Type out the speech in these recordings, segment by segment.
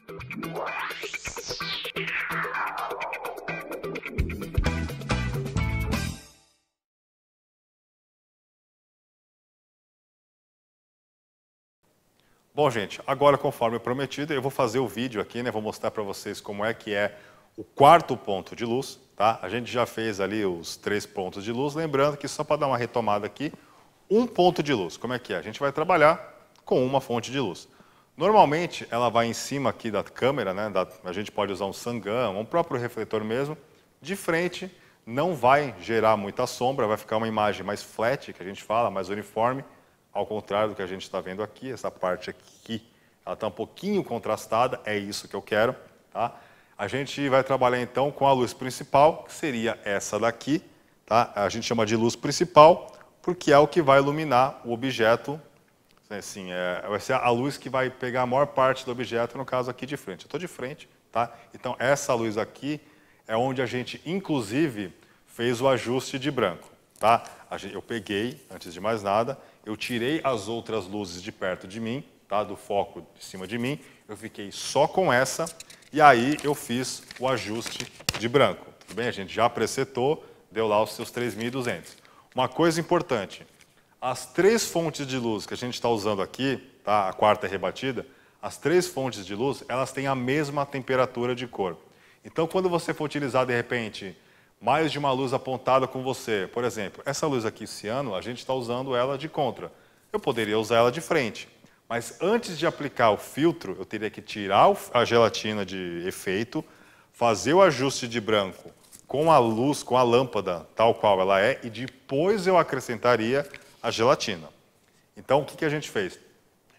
Bom, gente, agora, conforme prometido, eu vou fazer o vídeo aqui, né? Vou mostrar para vocês como é que é o quarto ponto de luz, tá? A gente já fez ali os 3 pontos de luz, lembrando que só para dar uma retomada aqui, um ponto de luz, como é que é? A gente vai trabalhar com uma fonte de luz. Normalmente, ela vai em cima aqui da câmera, né? A gente pode usar um sangão, um próprio refletor mesmo, de frente, não vai gerar muita sombra, vai ficar uma imagem mais flat, que a gente fala, mais uniforme, ao contrário do que a gente está vendo aqui, essa parte aqui, ela está um pouquinho contrastada, é isso que eu quero. Tá? A gente vai trabalhar então com a luz principal, que seria essa daqui. Tá? A gente chama de luz principal, porque é o que vai iluminar o objeto. Assim, vai ser a luz que vai pegar a maior parte do objeto, no caso aqui de frente. Eu estou de frente, tá? Então essa luz aqui é onde a gente, inclusive, fez o ajuste de branco. Tá? Eu peguei, antes de mais nada, eu tirei as outras luzes de perto de mim, tá? Do foco de cima de mim, eu fiquei só com essa, e aí eu fiz o ajuste de branco. Tudo bem? A gente já presetou, deu lá os seus 3.200. Uma coisa importante, as 3 fontes de luz que a gente está usando aqui, tá? A quarta é rebatida, as 3 fontes de luz, elas têm a mesma temperatura de cor. Então, quando você for utilizar, de repente, mais de uma luz apontada com você, por exemplo, essa luz aqui, ciano, a gente está usando ela de contra. Eu poderia usar ela de frente, mas antes de aplicar o filtro, eu teria que tirar a gelatina de efeito, fazer o ajuste de branco com a luz, com a lâmpada tal qual ela é, e depois eu acrescentaria a gelatina. Então, o que a gente fez?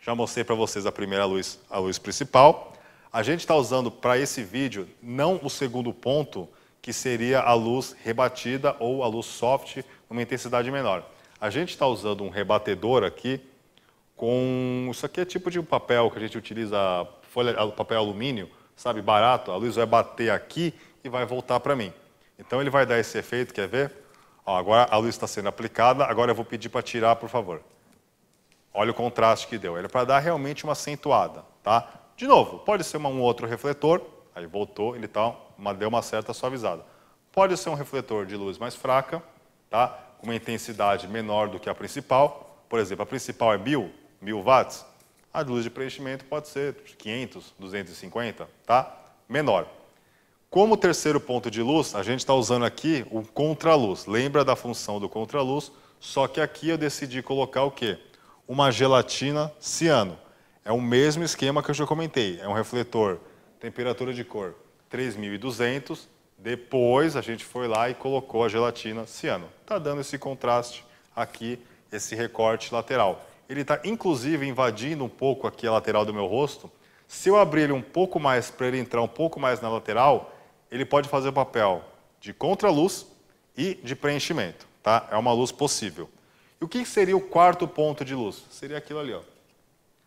Já mostrei para vocês a primeira luz, a luz principal. A gente está usando para esse vídeo, não o segundo ponto, que seria a luz rebatida ou a luz soft, numa intensidade menor. A gente está usando um rebatedor aqui, com... Isso aqui é tipo de um papel que a gente utiliza, papel alumínio, sabe, barato. A luz vai bater aqui e vai voltar para mim. Então ele vai dar esse efeito, quer ver? Ó, agora a luz está sendo aplicada, agora eu vou pedir para tirar, por favor. Olha o contraste que deu. Ele é para dar realmente uma acentuada, tá? De novo, pode ser um outro refletor, aí voltou, ele deu uma certa suavizada. Pode ser um refletor de luz mais fraca, tá? Com uma intensidade menor do que a principal. Por exemplo, a principal é 1000 watts. A luz de preenchimento pode ser 500, 250, tá? Menor. Como terceiro ponto de luz, a gente está usando aqui o contraluz. Lembra da função do contraluz? Só que aqui eu decidi colocar o quê? Uma gelatina ciano. É o mesmo esquema que eu já comentei. É um refletor, temperatura de cor 3.200. Depois a gente foi lá e colocou a gelatina ciano. Está dando esse contraste aqui, esse recorte lateral. Ele está inclusive invadindo um pouco aqui a lateral do meu rosto. Se eu abrir ele um pouco mais para ele entrar um pouco mais na lateral, ele pode fazer o papel de contraluz e de preenchimento. Tá? É uma luz possível. E o que seria o quarto ponto de luz? Seria aquilo ali, ó.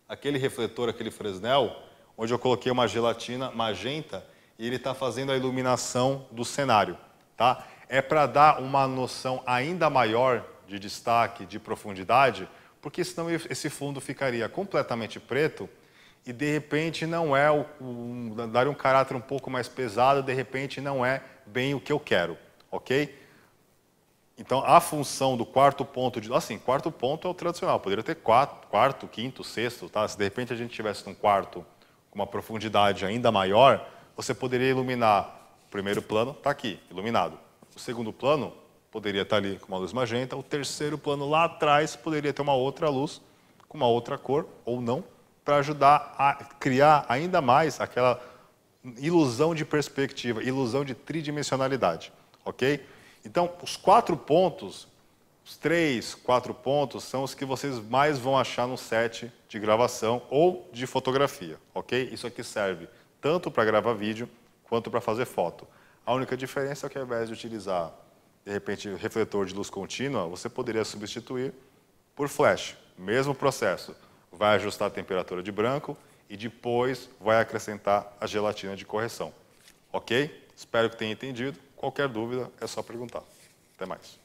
Aquele refletor, aquele Fresnel, onde eu coloquei uma gelatina magenta e ele está fazendo a iluminação do cenário. Tá? É para dar uma noção ainda maior de destaque, de profundidade, porque senão esse fundo ficaria completamente preto e de repente não é daria um caráter um pouco mais pesado, de repente não é bem o que eu quero, ok? Então a função do quarto ponto assim, quarto ponto é o tradicional, poderia ter quarto, quinto, sexto, tá? Se de repente a gente tivesse num quarto com uma profundidade ainda maior, você poderia iluminar o primeiro plano, está aqui, iluminado. O segundo plano poderia estar ali com uma luz magenta, o terceiro plano lá atrás poderia ter uma outra luz com uma outra cor ou não, para ajudar a criar ainda mais aquela ilusão de perspectiva, ilusão de tridimensionalidade, ok? Então, os 4 pontos, os 3, 4 pontos, são os que vocês mais vão achar no set de gravação ou de fotografia, ok? Isso aqui serve tanto para gravar vídeo quanto para fazer foto. A única diferença é que ao invés de utilizar, de repente, refletor de luz contínua, você poderia substituir por flash, mesmo processo. Vai ajustar a temperatura de branco e depois vai acrescentar a gelatina de correção. Ok? Espero que tenha entendido. Qualquer dúvida é só perguntar. Até mais.